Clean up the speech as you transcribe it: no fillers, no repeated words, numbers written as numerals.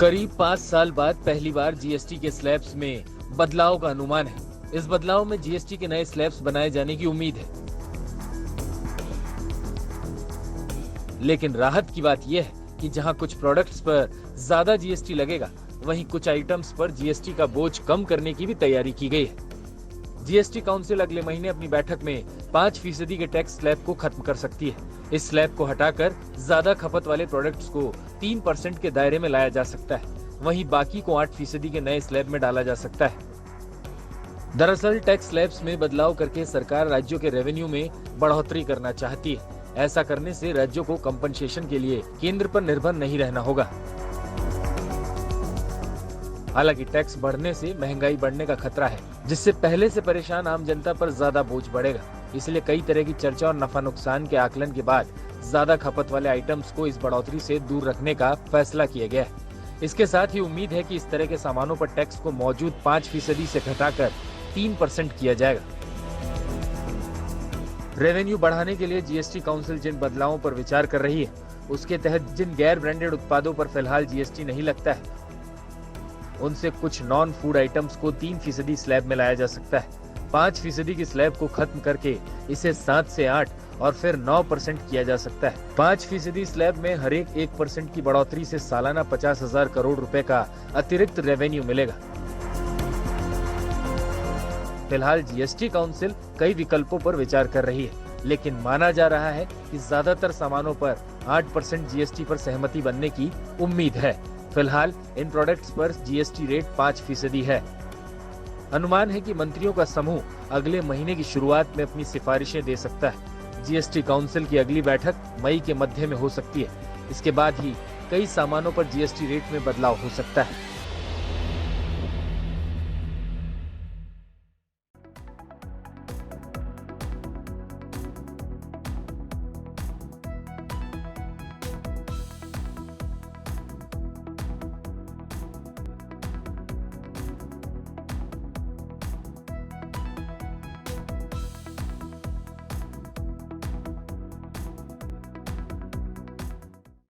करीब 5 साल बाद पहली बार जीएसटी के स्लैब्स में बदलाव का अनुमान है। इस बदलाव में जीएसटी के नए स्लैब्स बनाए जाने की उम्मीद है। लेकिन राहत की बात यह है कि जहां कुछ प्रोडक्ट्स पर ज्यादा जीएसटी लगेगा, वहीं कुछ आइटम्स पर जीएसटी का बोझ कम करने की भी तैयारी की गई है। जीएसटी काउंसिल अगले महीने अपनी बैठक में 5% के टैक्स स्लैब को खत्म कर सकती है। इस स्लैब को हटाकर ज्यादा खपत वाले प्रोडक्ट्स को 3% के दायरे में लाया जा सकता है। वहीं बाकी को 8% के नए स्लैब में डाला जा सकता है। दरअसल टैक्स स्लैब्स में बदलाव करके सरकार राज्यों के रेवेन्यू में बढ़ोतरी करना चाहती है। ऐसा करने से राज्यों को कंपनसेशन के लिए केंद्र पर निर्भर नहीं रहना होगा। हालांकि टैक्स बढ़ने से महंगाई बढ़ने का खतरा है, जिससे पहले से परेशान आम जनता पर ज्यादा बोझ बढ़ेगा। इसलिए कई तरह की चर्चा और नफा नुकसान के आकलन के बाद ज्यादा खपत वाले आइटम्स को इस बढ़ोतरी से दूर रखने का फैसला किया गया है। इसके साथ ही उम्मीद है कि इस तरह के सामानों पर टैक्स को मौजूद 5% से घटाकर 3% किया जाएगा। रेवेन्यू बढ़ाने के लिए जीएसटी काउंसिल जिन बदलावों पर विचार कर रही है, उसके तहत जिन गैर ब्रांडेड उत्पादों पर फिलहाल जीएसटी नहीं लगता है, उनसे कुछ नॉन फूड आइटम्स को 3% स्लैब में लाया जा सकता है। 5% की स्लैब को खत्म करके इसे 7 से 8 और फिर 9% किया जा सकता है। 5% स्लैब में हर एक 1% की बढ़ोतरी से सालाना 50,000 करोड़ रुपए का अतिरिक्त रेवेन्यू मिलेगा। फिलहाल जीएसटी काउंसिल कई विकल्पों पर विचार कर रही है, लेकिन माना जा रहा है कि ज्यादातर सामानों पर 8% जीएसटी पर सहमति बनने की उम्मीद है। फिलहाल इन प्रोडक्ट्स पर जीएसटी रेट 5% है। अनुमान है कि मंत्रियों का समूह अगले महीने की शुरुआत में अपनी सिफारिशें दे सकता है। जीएसटी काउंसिल की अगली बैठक मई के मध्य में हो सकती है। इसके बाद ही कई सामानों पर जीएसटी रेट में बदलाव हो सकता है।